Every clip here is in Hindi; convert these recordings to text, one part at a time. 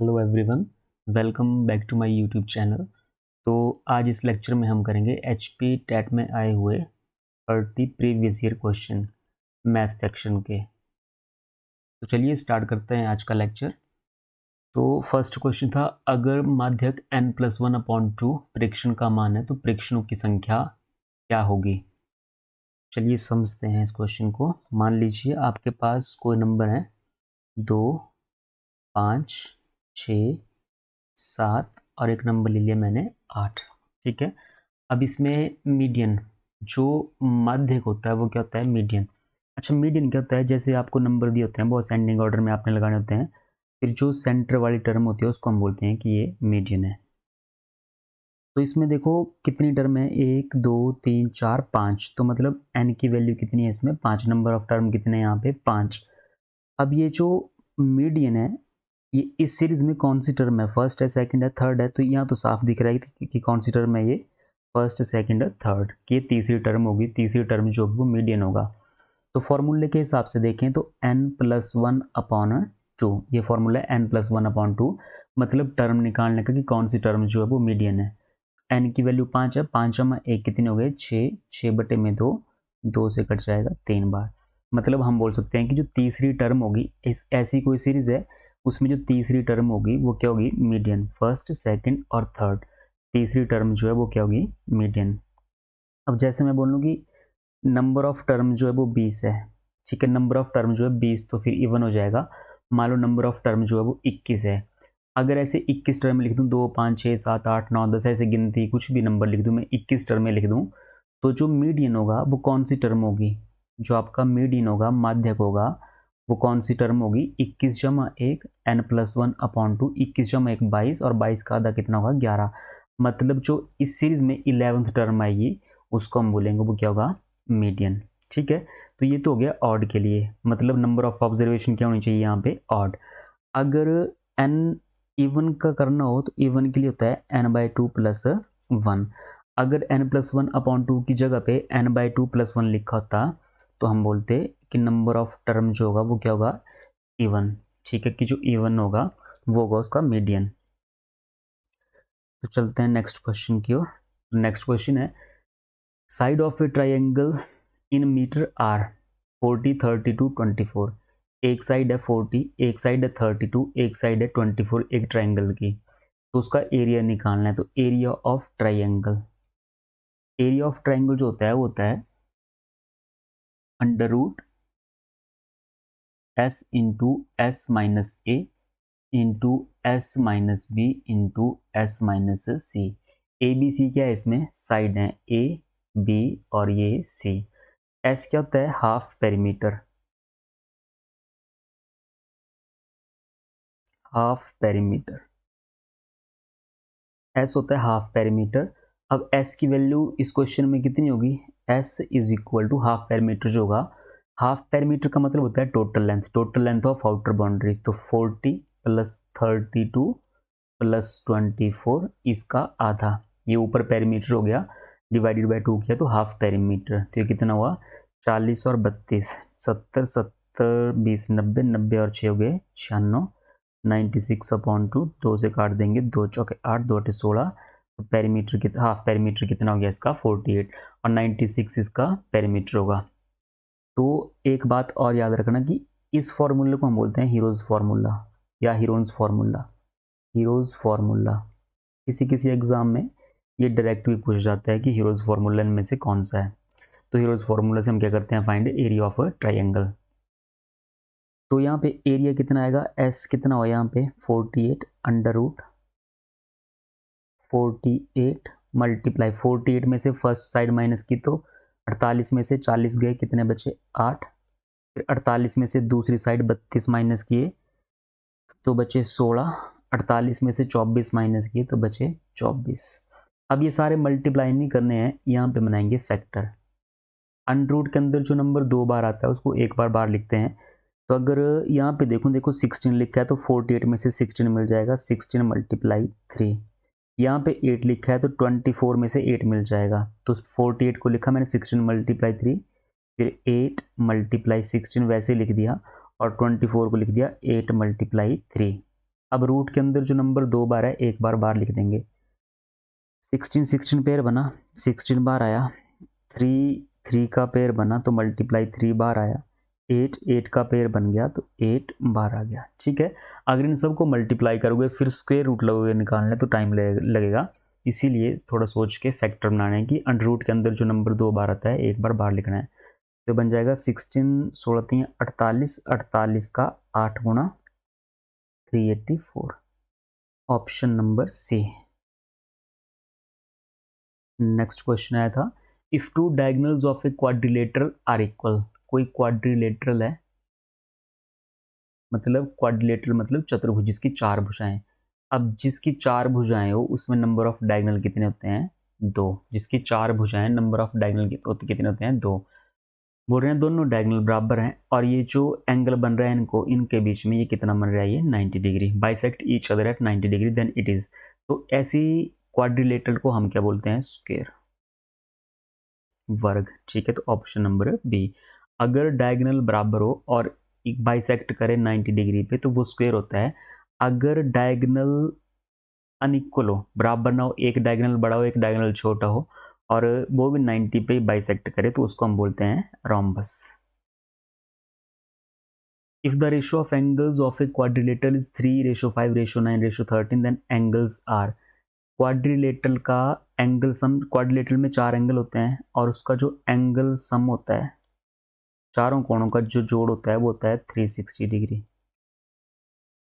Hello everyone, welcome back to my YouTube channel. तो आज इस लेक्चर में हम करेंगे एचपी टेट में आए हुए 30 previous year question math section के। तो चलिए स्टार्ट करते हैं आज का लेक्चर। तो फर्स्ट क्वेश्चन था, अगर माध्यक n+1/2 प्रेक्षण का मान है तो प्रेक्षणों की संख्या क्या होगी। चलिए समझते हैं इस क्वेश्चन को। मान लीजिए आपके पास कोई नंबर है 2, 5, 6, 7 और एक नंबर ले लिया मैंने 8। ठीक है। अब इसमें मीडियन जो माध्यक होता है वो क्या होता है, मीडियन। अच्छा, मीडियन क्या होता है, जैसे आपको नंबर दिए होते हैं वो असेंडिंग ऑर्डर में आपने लगाने होते हैं, फिर जो सेंटर वाली टर्म होती है उसको हम बोलते हैं कि ये मीडियन है। तो इसमें देखो कितनी टर्म है, 1 2 3 4 5, तो मतलब n की वैल्यू कितनी है इसमें, 5। नंबर ऑफ टर्म कितने हैं यहाँ पे, 5। अब ये जो मीडियन है ये इस सीरीज में कौन सी टर्म है, फर्स्ट है, सेकंड है, थर्ड है। तो यहाँ तो साफ दिख रहा है कि कौन सी टर्म है ये, फर्स्ट, सेकंड, थर्ड, कि ये तीसरी टर्म होगी। तीसरी टर्म जो वो मीडियन होगा। तो फॉर्मूले के हिसाब से देखें तो n+1/2, ये फॉर्मूला है n+1/2, मतलब टर्म निकालने का कि कौन सी टर्म जो है वो मीडियन है। n की वैल्यू 5 है, 5 में 1 कितने हो गए, 6, 6/2, 2 से कट जाएगा 3 बार। मतलब हम बोल सकते हैं कि जो तीसरी टर्म होगी, इस ऐसी कोई सीरीज है उसमें जो तीसरी टर्म होगी वो क्या होगी, मीडियन। फर्स्ट, सेकंड और थर्ड, तीसरी टर्म जो है वो क्या होगी, मीडियन। अब जैसे मैं बोलूँ कि नंबर ऑफ टर्म जो है वो 20 है, ठीक है, नंबर ऑफ टर्म जो है 20, तो फिर इवन हो जाएगा। मान लो नंबर ऑफ टर्म जो है वो 21 है। अगर ऐसे 21 टर्म लिख दूँ, 2 5 6 7 8 9 10 ऐसे गिनती कुछ भी नंबर लिख दूँ, मैं 21 टर्म में लिख दूँ, तो जो मीडियन होगा वो कौन सी टर्म होगी, जो आपका मीडियन होगा, माध्यक होगा, वो कौन सी टर्म होगी, 21 जमा 1 n+1/2, 21 जमा 1 22, और 22 का आधा कितना होगा, 11। मतलब जो इस सीरीज में 11th टर्म आएगी उसको हम बोलेंगे वो क्या होगा, मीडियन। ठीक है। तो ये तो हो गया ऑड के लिए, मतलब नंबर ऑफ ऑब्जर्वेशन क्या होनी चाहिए यहाँ पे, ऑड। अगर n इवन का करना हो तो इवन के लिए होता है n/2 + 1। अगर n+1/2 की जगह पे n/2 + 1 लिखा होता तो हम बोलते कि नंबर ऑफ टर्म जो होगा वो क्या होगा, इवन। ठीक है, कि जो इवन होगा वो होगा उसका मीडियन। तो चलते हैं नेक्स्ट क्वेश्चन की ओर। नेक्स्ट क्वेश्चन है, side of a triangle in meter are 40 32 24। एक साइड है 40, एक साइड है 32, एक साइड है 24 एक ट्राइंगल की। तो उसका एरिया निकालना है। तो area of triangle, area of triangle जो होता है वो होता है √S into S minus A into S minus B into S minus C. A B C क्या है, इसमें साइड है, ए बी और ये सी। S क्या होता है, half perimeter, half perimeter. S होता है हाफ पेरीमीटर। अब S की वैल्यू इस क्वेश्चन में कितनी होगी, S is equal to half perimeter जो होगा, हाफ पेरीमीटर का मतलब होता है total length, total length of outer boundary. तो 40 + 32 + 24 इसका आधा, ये ऊपर पेरीमीटर हो गया, डिवाइडेड बाय 2 किया तो हाफ पेरीमीटर। तो ये कितना हुआ, 40 और 32, 70 70 20 90, 90 और 6 हो गए 96, 96/2, 2 से काट देंगे, 2 चौके 8, 2 8 16। तो पेरीमीटर कितना, हाफ पेरीमीटर कितना हो गया इसका, 48, और 96 इसका पेरीमीटर होगा। तो एक बात और याद रखना कि इस फॉर्मूले को हम बोलते हैं हीरोज फार्मूला या हीरोन्स फार्मूला, हीरोज फार्मूला। किसी किसी एग्जाम में ये डायरेक्ट भी पूछ जाता है कि हीरोज फार्मूला में से कौन सा है। तो हीरोज फार्मूला से हम क्या करते हैं, find area of a triangle. तो यहाँ पे एरिया कितना आएगा, एस कितना हुआ यहाँ पे, 48 √48 मल्टीप्लाई 48 में से फर्स्ट साइड माइनस की तो 48 में से 40 गए, कितने बचे 8। फिर 48 में से दूसरी साइड 32 माइनस किए तो बचे 16, 48 में से 24 माइनस किए तो बचे 24। अब ये सारे मल्टीप्लाई नहीं करने हैं, यहाँ पे बनाएंगे फैक्टर। अंडर के अंदर जो नंबर 2 बार आता है उसको एक बार बाहर लिखते हैं। तो अगर यहाँ पे देखो 16 लिखा है तो 48 में से 16 मिल जाएगा, 16 × 3। यहाँ पे 8 लिखा है तो 24 में से 8 मिल जाएगा। तो 48 को लिखा मैंने 16 × 3, फिर 8 × 16 वैसे लिख दिया, और 24 को लिख दिया 8 × 3। अब रूट के अंदर जो नंबर 2 बार है एक बार बाहर लिख देंगे। 16 पेयर बना, 16 बार आया। 3 का पेयर बना तो मल्टीप्लाई 3 बार आया। 8 का पेयर बन गया तो 8 बार आ गया। ठीक है, अगर इन सबको मल्टीप्लाई करोगे फिर स्क्वायर रूट लगोगे निकालने तो टाइम लगेगा, इसीलिए थोड़ा सोच के फैक्टर बनाना है कि अंडर रूट के अंदर जो नंबर 2 बार आता है एक बार बाहर लिखना है। तो बन जाएगा 16 16 3 48, 48 का 8 गुणा 384, option number C. Next question आया था, if two diagonals of a quadrilateral are equal. कोई क्वाड्रिलेटरल है, मतलब क्वाड्रिलेटरल मतलब चतुर्भुज जिसकी 4 भुजाएं। अब जिसकी 4 भुजाएं हो उसमें नंबर ऑफ डायगोनल कितने होते हैं? 2। जिसकी 4 भुजाएं, नंबर ऑफ डायगोनल कितने होते हैं? 2। बोल रहे हैं दोनों डायगोनल बराबर हैं और ये जो एंगल बन रहा है इनके बीच में ये कितना बन रहा है? ये 90 degree. Bisect each other at 90 degree then it is. तो ऐसी क्वाड्रिलेटरल को हम क्या बोलते हैं? स्क्वायर, वर्ग। ठीक है, तो ऑप्शन नंबर बी। अगर डायगोनल बराबर हो और एक बाइसेक्ट करे 90 डिग्री पे तो वो स्क्वायर होता है। अगर डायगोनल अनइक्वल हो, बराबर ना हो, एक डायगोनल बड़ा हो एक डायगोनल छोटा हो और वो भी 90 पे बाइसेक्ट करे तो उसको हम बोलते हैं rhombus. If the ratio of angles of a quadrilateral is 3:5:9:13 then angles are। Quadrilateral का एंगल सम, क्वाड्रिलेटरल में 4 एंगल होते हैं और उसका जो एंगल सम होता है, चारों कोणों का जो जोड़ होता है वो होता है 360 डिग्री।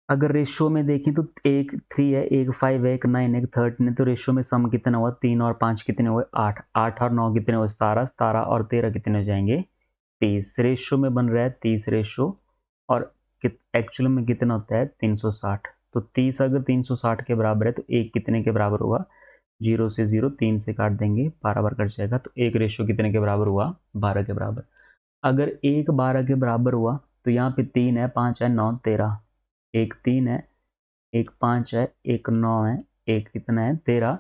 अगर रेशियो में देखें तो एक 3 है, एक 5 है, एक 9 है, एक 13 है, तो रेशियो में सम कितना हुआ? 3 और 5 कितने हुए? 8। 8 और 9 कितने हुए? 17। 17 और 13 कितने हो जाएंगे? 30। रेशियो में बन रहा है 30 रेशियो और एक्चुअल में कितना होता है? 360। तो 30 अगर 360 के बराबर है तो एक कितने के बराबर होगा? 0 से 0, 3 से काट देंगे, 12 बार कट जाएगा। तो एक रेशियो कितने के बराबर हुआ? 12 के बराबर। अगर एक 12 के बराबर हुआ तो यहाँ पे 3 है, 5 है, 9, 13। एक 3 है, एक 5 है, एक 9 है, एक कितना है? 13।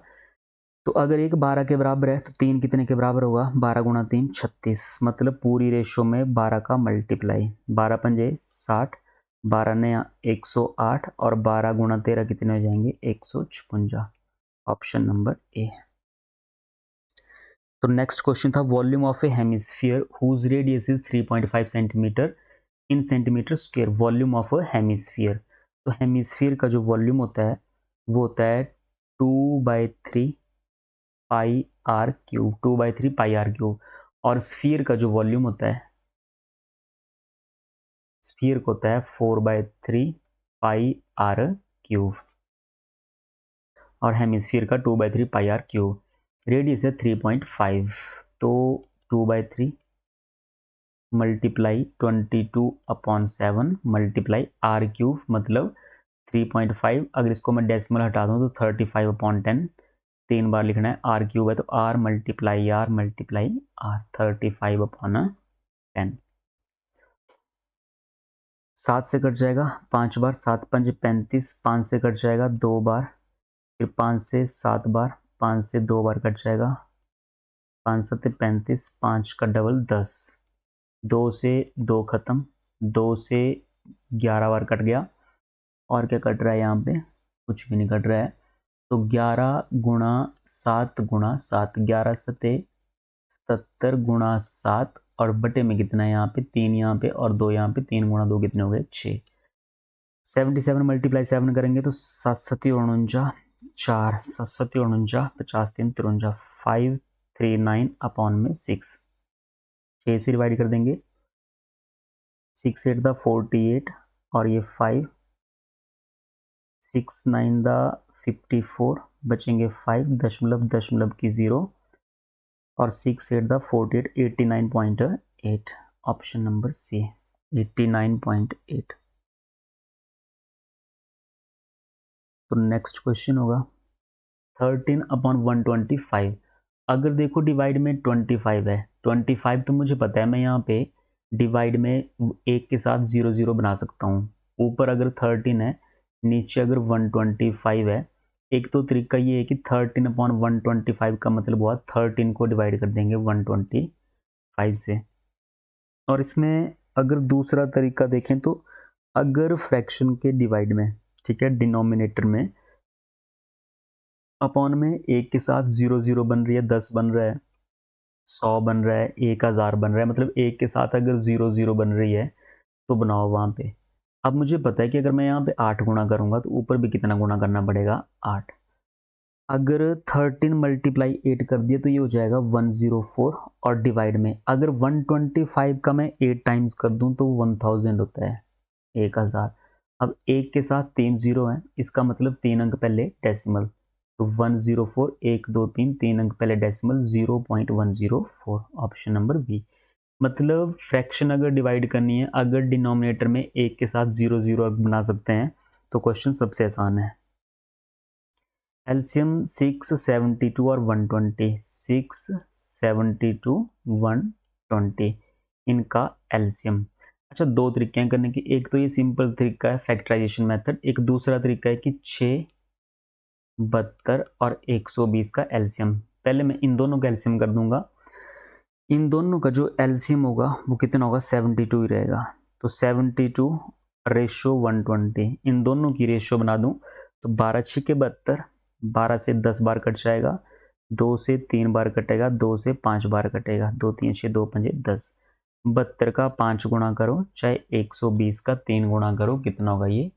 तो अगर एक 12 के बराबर है तो 3 कितने के बराबर होगा? 12 गुणा 3 36। मतलब पूरी रेशो में 12 का मल्टीप्लाई। 12 पंजे 60, 12 ने 108 और 12 गुणा 13 कितने हो जाएंगे? 156, ऑप्शन नंबर ए। तो नेक्स्ट क्वेश्चन था, volume of a hemisphere whose radius is 3.5 centimetre in centimetre square. Volume of a hemisphere. तो हेमिस्फीयर का जो वॉल्यूम होता है वो होता है 2/3 pi R cube. 2/3 pi R cube. और स्फीयर का जो वॉल्यूम होता है, स्फीयर को होता है 4/3 पाई आर क्यूब और हेमिस्फीयर का 2/3 पाई आर क्यूब। रेडियस है 3.5। तो 2/3 मल्टीप्लाई 22/7 मल्टीप्लाई आर क्यूब मतलब 3.5। अगर इसको मैं डेसिमल हटा दूं तो 35/10। 3 बार लिखना है, आर क्यूब है तो आर मल्टीप्लाई आर 35/10। 7 से कट जाएगा 5 बार, 7 पंज 35। 5 से कट जाएगा 2 बार, फिर 5 से 7 बार, 5 से 2 बार कट जाएगा, 5 7 35, 5 का डबल 10। 2 से 2 खत्म, 2 से 11 बार कट गया। और क्या कट रहा है यहाँ पे? कुछ भी नहीं कट रहा है। तो 11 गुणा 7 गुणा 7, 11 सते 77 गुणा 7 और बटे में कितना है यहाँ पे? 3 यहाँ पे और 2 यहाँ पे। 3 गुणा 2 कितने हो गए? 6। 77 मल्टीप्लाई 7 करेंगे तो 7 7 49, 4 7 7 49, 50 3 53, 539/6। 6 से डिवाइड कर देंगे, 6 8 द 48 और ये 5, 6 9 द 54, बचेंगे 5 दशमलव दशमलव की 0 और 6 8 द 48, 89.8, ऑप्शन नंबर सी 89.8। तो नेक्स्ट क्वेश्चन होगा 13/125। अगर देखो डिवाइड में 25 है, 25 तो मुझे पता है, मैं यहाँ पे डिवाइड में एक के साथ 0 0 बना सकता हूँ। ऊपर अगर 13 है, नीचे अगर 125 है। एक तो तरीका ये है कि 13/125 का मतलब हुआ 13 को डिवाइड कर देंगे 125 से। और इसमें अगर दूसरा तरीका देखें तो अगर फ्रैक्शन के डिवाइड में ठीक है, डिनोमिनेटर में अपॉन में एक के साथ 0 0 बन रही है, 10 बन रहा है, 100 बन रहा है, 1000 बन रहा है, मतलब एक के साथ अगर 0 0 बन रही है तो बनाओ वहाँ पे। अब मुझे पता है कि अगर मैं यहाँ पे 8 गुणा करूँगा तो ऊपर भी कितना गुणा करना पड़ेगा, 8। अगर 13 मल्टीप्लाई 8 कर दिया तो ये हो जाएगा 104, और डिवाइड में अगर 125 का मैं 8 टाइम्स कर दूं तो 1000 होता है, 1000। अब एक के साथ 3 जीरो हैं, इसका मतलब 3 अंक पहले डेसिमल, तो 104, 1 2 3, 3 अंक पहले डेसिमल 0.104, ऑप्शन नंबर बी। मतलब फ्रैक्शन अगर डिवाइड करनी है, अगर डिनोमिनेटर में एक के साथ 0 0 बना सकते हैं तो क्वेश्चन सबसे आसान है। एलसीएम 672 और 120, 672 120 इनका एलसीएम। अच्छा, दो तरीके हैं करने की, एक तो ये सिंपल तरीका है फैक्टराइजेशन मेथड, एक दूसरा तरीका है कि 6, 72 और 120 का एलसीएम। पहले मैं इन दोनों का एलसीएम कर दूंगा। इन दोनों का जो एलसीएम होगा वो कितना होगा, 72 ही रहेगा, तो 72 रेशो 120, इन दोनों की रेशो बना दूं तो 12 6 के 72, 12 से 10 बार कट जाएगा, 2 से 3 बार कटेगा, 2 से 5 बार कटेगा, 2 3 6 2 5 10, 72 का 5 गुणा करो चाहे 120 का 3 गुणा करो, कितना होगा ये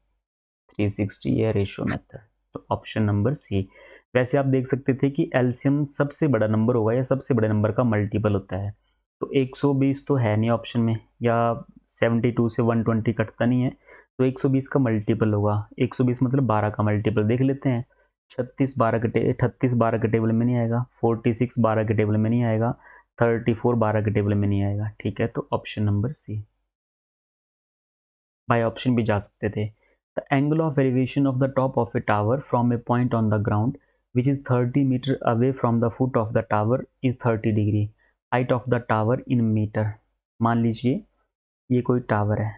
360, ये रेशो मेथड, तो ऑप्शन नंबर सी। वैसे आप देख सकते थे कि एलसीएम सबसे बड़ा नंबर होगा या सबसे बड़े नंबर का मल्टीपल होता है, तो 120 तो है नहीं ऑप्शन में, या 72 से 120 कटता नहीं है, तो 120 का मल्टीपल होगा, 120 मतलब 12 का मल्टीपल देख लेते हैं। 36 12 के 38 12 के टेबल में नहीं आएगा, 46 12 के टेबल में नहीं आएगा, 34 12 के टेबल में नहीं आएगा, ठीक है, तो option number C. By option भी जा सकते थे। The angle of elevation of the top of a tower from a point on the ground which is 30 meter away from the foot of the tower is 30 degree. Height of the tower in meter. मान लीजिए ये कोई टावर है,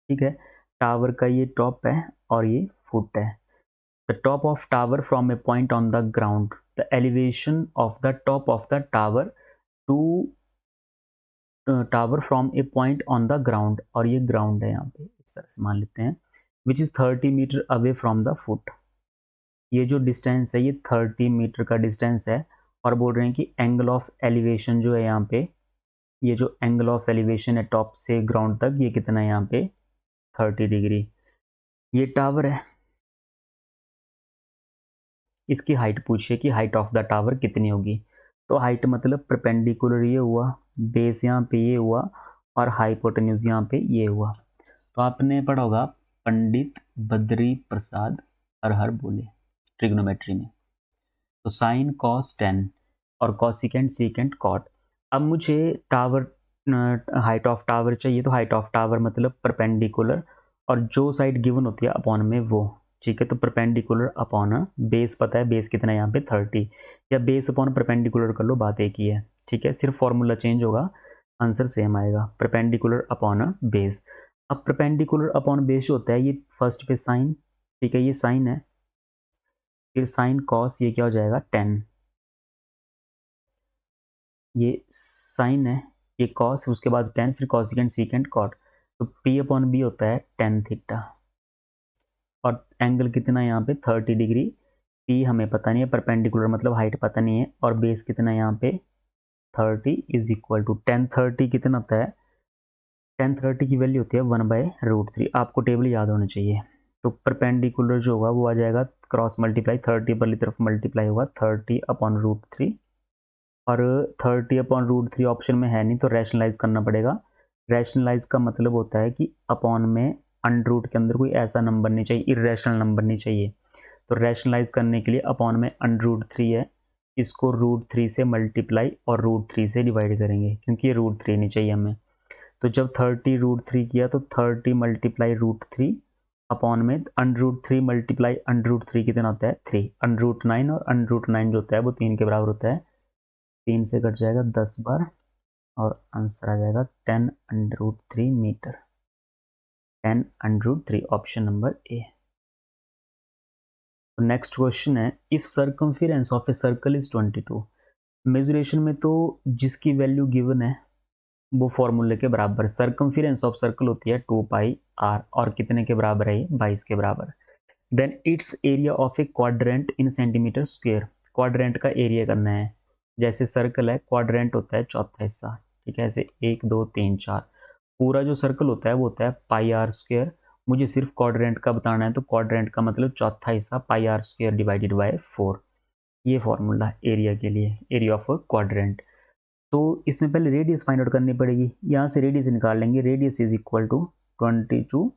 ठीक है, टावर का ये टॉप है और ये फुट है। The top of tower from a point on the ground, the elevation of the top of the tower to tower from a point on the ground, और ये ग्राउंड है यहाँ पे, इस तरह से मान लेते हैं, which is 30 meter away from the foot. ये जो डिस्टेंस है ये 30 मीटर का डिस्टेंस है, और बोल रहे हैं कि एंगल ऑफ एलिवेशन जो है यहाँ पे, ये जो एंगल ऑफ एलिवेशन है टॉप से ग्राउंड तक, ये कितना है यहाँ पे 30 डिग्री। ये टावर है, इसकी हाइट पूछिए कि हाइट ऑफ द टावर कितनी होगी, तो हाइट मतलब परपेंडिकुलर ये हुआ, बेस यहाँ पे ये हुआ, और हाइपोटेन्यूज यहाँ पे ये हुआ। तो आपने पढ़ा होगा पंडित बद्री प्रसाद हर बोले ट्रिग्नोमेट्री में, तो साइन कॉस टेन और कॉसिकेंट सीकेंट कॉट। अब मुझे टावर हाइट ऑफ टावर चाहिए, तो हाइट ऑफ टावर मतलब परपेंडिकुलर, और जो साइड गिवन होती है अपॉन में वो, ठीक है, तो परपेंडिकुलर अपॉन बेस, पता है बेस कितना है यहाँ पे 30, या बेस अपॉन परपेंडिकुलर कर लो, बात एक ही है, ठीक है, सिर्फ फॉर्मूला चेंज होगा, आंसर सेम आएगा, परपेंडिकुलर अपॉन बेस। अब परपेंडिकुलर अपॉन बेस होता है ये फर्स्ट पे साइन, ठीक है, ये साइन है, फिर साइन कॉस, ये क्या हो जाएगा 10, ये साइन है, ये कॉस, उसके बाद 10, फिर कॉसिकेंट सीकेंट कॉट, तो पी अपॉन बी होता है टेन थीटा, और एंगल कितना है यहाँ पे 30 डिग्री। पी हमें पता नहीं है, परपेंडिकुलर मतलब हाइट पता नहीं है, और बेस कितना है यहाँ पे 30 इज इक्वल टू टेन, 30 कितना होता है, 1030 की वैल्यू होती है 1/√3, आपको टेबल याद होना चाहिए। तो परपेंडिकुलर जो होगा वो आ जाएगा क्रॉस मल्टीप्लाई, 30 वाली तरफ मल्टीप्लाई होगा 30/√3, और 30/√3 ऑप्शन में है नहीं तो रैशनलाइज करना पड़ेगा। रैशनलाइज का मतलब होता है कि अपॉन में अंडर रूट के अंदर कोई ऐसा नंबर नहीं चाहिए, इरेशनल नंबर नहीं चाहिए, तो रैशनलाइज करने के लिए अपॉन में अंडर√3 है, इसको √3 से मल्टीप्लाई और √3 से डिवाइड करेंगे, क्योंकि ये √3 नहीं चाहिए हमें। तो जब 30√3 किया तो 30 मल्टीप्लाई √3 अपॉन में अंडर√3 मल्टीप्लाई अंडर√3 कितना होता है 3, अंडर√9, और अंडर√9 जो होता है वो 3 के बराबर होता है, 3 से कट जाएगा 10 बार, और आंसर आ जाएगा 10 अंडर√3 मीटर, 10 अंडर√3, ऑप्शन नंबर ए। तो नेक्स्ट क्वेश्चन है, if circumference of a circle is 22, मेजरेशन में तो जिसकी वैल्यू गिवन है वो फॉर्मूले के बराबर। सर्कमफिरेंस ऑफ सर्कल होती है 2πr और कितने के बराबर है ये 22 के बराबर। Then it's area of a quadrant in centimetre square. Quadrant का एरिया करना है, जैसे सर्कल है क्वाड्रेंट होता है चौथा हिस्सा, ठीक है, ऐसे 1 2 3 4। पूरा जो सर्कल होता है वो होता है πr²। मुझे सिर्फ क्वाड्रेंट का बताना है, तो क्वाड्रेंट का मतलब चौथा हिस्सा πr² डिवाइडेड बाय 4। ये फॉर्मूला एरिया के लिए, एरिया ऑफ क्वाड्रेंट। तो इसमें पहले रेडियस फाइंड आउट करनी पड़ेगी, यहाँ से रेडियस निकाल लेंगे। रेडियस इज इक्वल टू 22,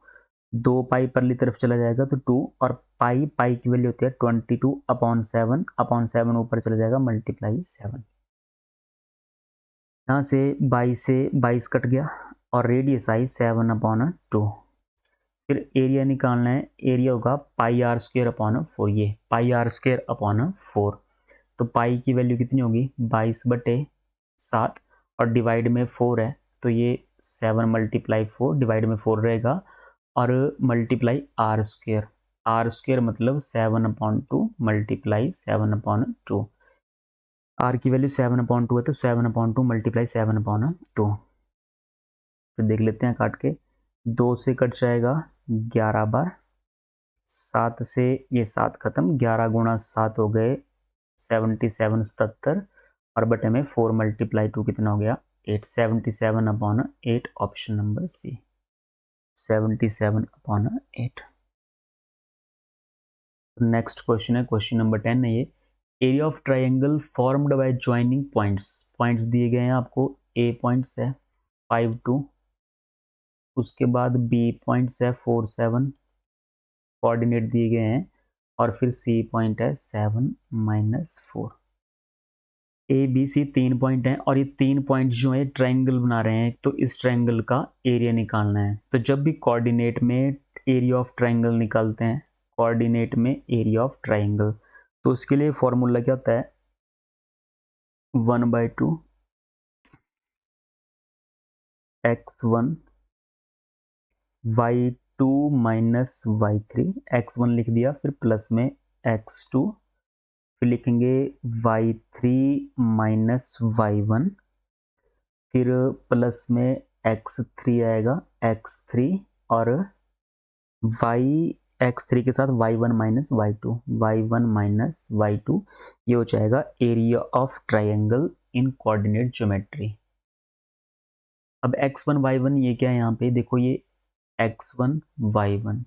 2 पाई परली तरफ चला जाएगा तो 2, और पाई की वैल्यू होती है 22/7 ऊपर चला जाएगा मल्टीप्लाई 7। यहाँ से 22 से 22 कट गया और रेडियस आई 7/2। फिर एरिया निकालना है, एरिया होगा πr²/4। ये πr²/4, तो पाई की वैल्यू कितनी होगी 22/7 और डिवाइड में 4 है, तो ये 7 × 4 डिवाइड में 4 रहेगा और मल्टीप्लाई r² मतलब 7/2 मल्टीप्लाई 7/2। r की वैल्यू 7/2 है तो 7/2 मल्टीप्लाई 7/2। फिर देख लेते हैं काट के, 2 से कट जाएगा 11 बार, 7 से ये 7 खत्म, 11 × 7 हो गए 77 और बटे में 4 × 2 कितना हो गया 8। 77/8 option number C, 77/8। Next question है, क्वेश्चन नंबर 10 है ये। Area of triangle formed by joining points. Points दिए गए हैं आपको, ए पॉइंट्स है 5 2, उसके बाद बी पॉइंट्स है 4 7, कोऑर्डिनेट दिए गए हैं, और फिर सी पॉइंट है 7 -4। ए बी सी 3 पॉइंट हैं और ये 3 पॉइंट जो है ट्रायंगल बना रहे हैं, तो इस ट्रायंगल का एरिया निकालना है। तो जब भी कोऑर्डिनेट में एरिया ऑफ ट्रायंगल निकालते हैं, कोऑर्डिनेट में एरिया ऑफ ट्रायंगल, तो उसके लिए फॉर्मूला क्या होता है 1/2 x1 y2 minus y3। x1 लिख दिया, फिर प्लस में x2, फिर लिखेंगे y3 माइनस y1, फिर प्लस में x3 आएगा x3, और x3 के साथ y1 माइनस y2, ये हो जाएगा area of triangle in coordinate geometry. अब x1 y1 ये क्या है, यहाँ पे देखो ये x1 y1,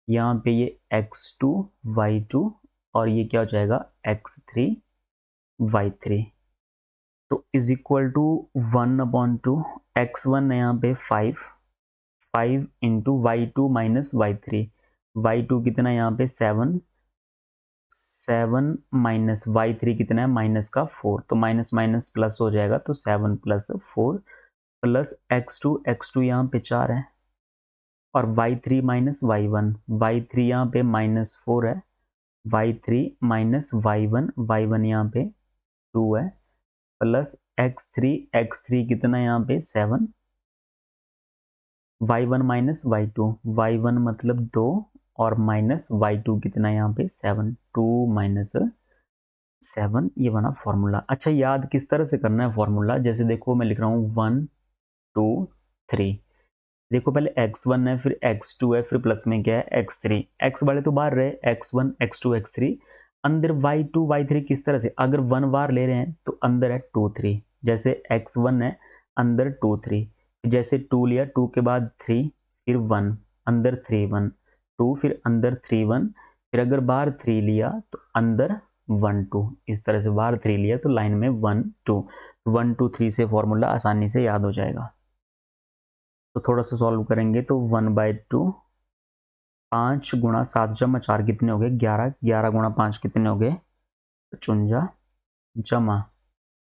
यहाँ पे ये x2 y2, और ये क्या हो जाएगा x3 y3। तो इज इक्वल टू 1/2, x1 है यहाँ पे 5 इंटू y2 माइनस y2 कितना है यहाँ पे 7 माइनस y3 कितना है माइनस का 4, तो माइनस माइनस प्लस हो जाएगा, तो 7 + 4 प्लस x2 यहाँ पे 4 है, और y3 माइनस y1 यहाँ पे -4 है, y3 माइनस y1 यहाँ पे 2 है, प्लस x3 कितना यहाँ पे 7, y1 माइनस y1 मतलब 2, और माइनस y2 कितना यहाँ पे 7, 2 - 7, ये बना फॉर्मूला। अच्छा, याद किस तरह से करना है फॉर्मूला, जैसे देखो मैं लिख रहा हूँ 1 2 3, देखो पहले x1 है, फिर x2 है, फिर प्लस में क्या है x3, x वाले तो बाहर रहे, x1 x2 x3, अंदर y2 y3 किस तरह से, अगर 1 बार ले रहे हैं तो अंदर है 2 3, जैसे x1 है अंदर 2 3, जैसे 2 लिया, 2 के बाद 3, फिर 1, अंदर 3 1 2, फिर अंदर 3 1, फिर अगर बाहर 3 लिया तो अंदर 1 2, इस तरह से बाहर 3 लिया तो लाइन में 1 2, 1 2 3 से फॉर्मूला आसानी से याद हो जाएगा। तो थोड़ा सा सॉल्व करेंगे तो 1/2, 5 × 7 + 4 कितने हो गए 11, 11 × 5 कितने हो गए 55, जमा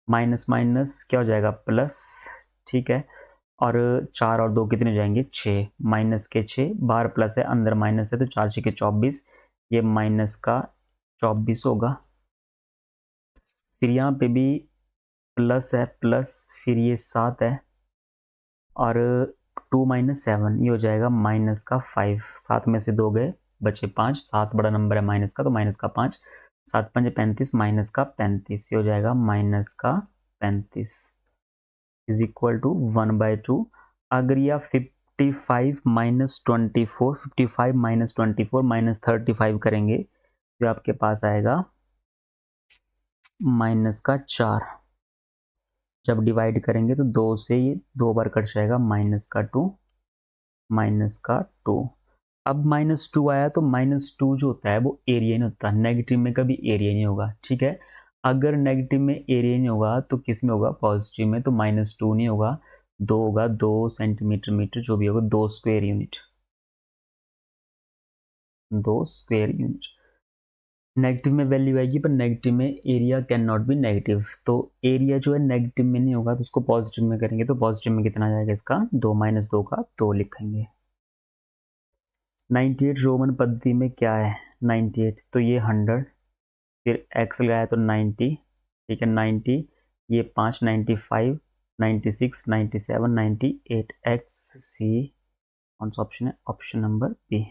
माइनस माइनस क्या हो जाएगा प्लस, ठीक है, और 4 और 2 कितने हो जाएंगे 6, माइनस के 6, बाहर प्लस है अंदर माइनस है, तो 4 6 के 24, ये माइनस का 24 होगा। फिर यहाँ पे भी प्लस है, प्लस फिर ये 7 है, और 2 - 7 ये हो जाएगा माइनस का 5, 7 में से 2 गए बचे 5, 7 बड़ा नंबर है माइनस का, तो माइनस का 5, 7 × 5 = 35, माइनस का 35, ये हो जाएगा माइनस का 35 इज इक्वल टू 1/2। अगर यह 55 माइनस 24, 55 माइनस 24 माइनस 35 करेंगे तो आपके पास आएगा -4। जब डिवाइड करेंगे तो 2 से ये 2 बार कट जाएगा, -2 -2। अब -2 आया तो -2 जो होता है वो एरिया नहीं होता, नेगेटिव में कभी एरिया नहीं होगा, ठीक है। अगर नेगेटिव में एरिया नहीं होगा तो किस में होगा, पॉजिटिव में। तो -2 नहीं होगा, 2 होगा, 2 सेंटीमीटर मीटर जो भी होगा, 2 square unit, 2 square unit. Negative में वैल्यू आएगी पर नेगेटिव में area can not be negative, तो एरिया जो है नेगेटिव में नहीं होगा तो उसको पॉजिटिव में करेंगे। तो पॉजिटिव में कितना आ जाएगा इसका, 2 -2 का 2 लिखेंगे। 98 रोमन पद्धति में क्या है, 98 तो ये 100, फिर x लगाया तो 90, ठीक है 90, ये 5 95 96 97 98 x सी, कौन सा ऑप्शन है, option number B.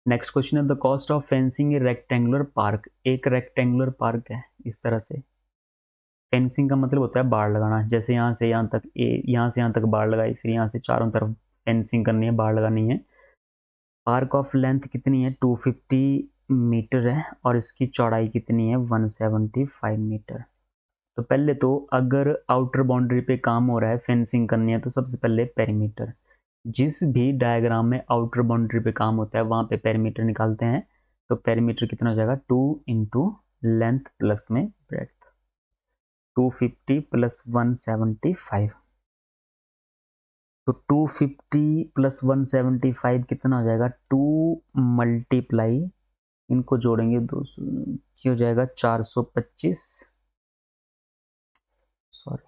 Next question है the cost of fencing a rectangular park. एक रेक्टेंगुलर पार्क है इस तरह से, फेंसिंग का मतलब होता है बाड़ लगाना, जैसे यहाँ से यहाँ तक, यहाँ से यहाँ तक बाड़ लगाई, फिर यहाँ से चारों तरफ फेंसिंग करनी है, बाड़ लगानी है। पार्क ऑफ लेंथ कितनी है, 250 मीटर है और इसकी चौड़ाई कितनी है, 175 मीटर। तो पहले तो अगर आउटर बाउंड्री पे काम हो रहा है, फेंसिंग करनी है, तो सबसे पहले पेरीमीटर, जिस भी डायग्राम में आउटर बाउंड्री पे काम होता है वहाँ पे पेरीमीटर निकालते हैं। तो पेरीमीटर कितना हो जाएगा, 2 इंटू लेंथ प्लस में ब्रेड्थ, 250 प्लस 175। तो 250 प्लस 175 कितना हो जाएगा, 2 मल्टीप्लाई, इनको जोड़ेंगे 200, ये हो जाएगा 425, सॉरी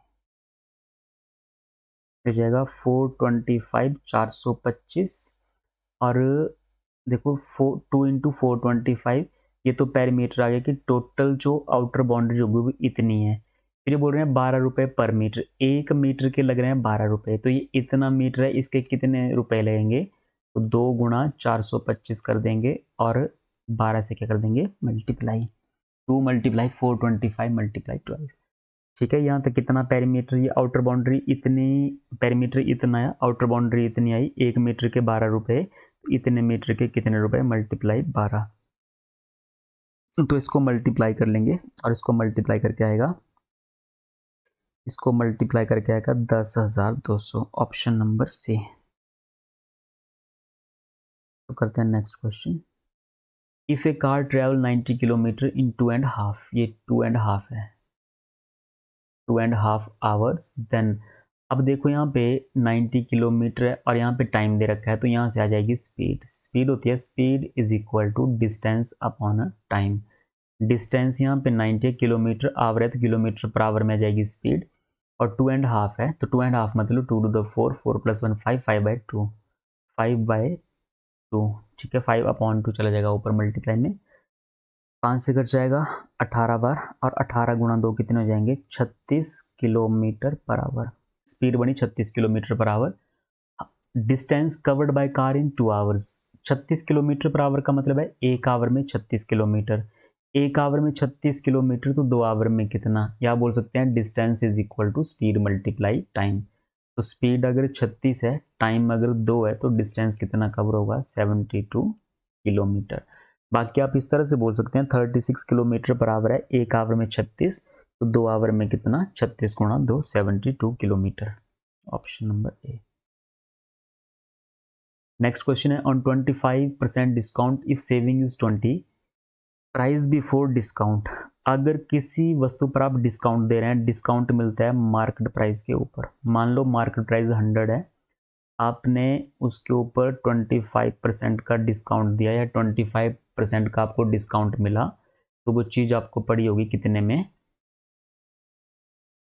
हो जाएगा 425, 425। और देखो 2 इंटू 425, ये तो पेरीमीटर आ गया कि टोटल जो आउटर बाउंड्री होगी वो इतनी है। फिर ये बोल रहे हैं 12 रुपये पर मीटर, 1 मीटर के लग रहे हैं 12 रुपये, तो ये इतना मीटर है, इसके कितने रुपए लगेंगे, तो 2 गुणा 425 कर देंगे और 12 से क्या कर देंगे, मल्टीप्लाई, 2 मल्टीप्लाई 425 मल्टीप्लाई 12, ठीक है। यहाँ तक कितना पेरीमीटर, ये आउटर बाउंड्री इतनी, पेरीमीटर इतना है, आउटर बाउंड्री इतनी आई, 1 मीटर के 12 रुपये, तो इतने मीटर के कितने रुपए, मल्टीप्लाई 12। तो इसको मल्टीप्लाई कर लेंगे और इसको मल्टीप्लाई करके आएगा, इसको मल्टीप्लाई करके आएगा 10,200, ऑप्शन नंबर सी। तो करते हैं next question. If A car travel 90 kilometre इन 2.5, ये 2.5 है, 2.5 आवर्स, देन अब देखो यहाँ पे 90 किलोमीटर है और यहाँ पे टाइम दे रखा है, तो यहाँ से आ जाएगी स्पीड। स्पीड होती है, speed is equal to distance upon a time. Distance यहाँ पे 90 किलोमीटर आवर है, तो किलोमीटर पर आवर में आ जाएगी स्पीड, और 2.5 है, तो 2.5 मतलब 2 to the 4, 4 + 1 5, 5/2, 5/2, ठीक है। 5/2 चला जाएगा ऊपर मल्टीप्लाई में, 5 से कट जाएगा 18 बार, और 18 गुणा 2 कितने हो जाएंगे, 36 किलोमीटर पर आवर। स्पीड बनी 36 kilometre per hour. Distance covered by car in 2 hours, 36 kilometre per hour का मतलब है 1 आवर में 36 किलोमीटर, 1 आवर में 36 किलोमीटर, तो 2 आवर में कितना, या बोल सकते हैं distance is equal to speed multiply time. तो स्पीड अगर 36 है, टाइम अगर 2 है, तो डिस्टेंस कितना कवर होगा, 72 किलोमीटर। बाकी आप इस तरह से बोल सकते हैं 36 किलोमीटर पर आवर है, 1 आवर में 36, तो 2 आवर में कितना, 36 गुणा 2, 72 kilometre, option number A. Next question है on 25% discount if saving is 20, price before discount. अगर किसी वस्तु पर आप डिस्काउंट दे रहे हैं, डिस्काउंट मिलता है मार्केट प्राइस के ऊपर, मान लो मार्केट प्राइस 100 है, आपने उसके ऊपर 25% का डिस्काउंट दिया या 25% का आपको डिस्काउंट मिला, तो वो चीज़ आपको पड़ी होगी कितने में,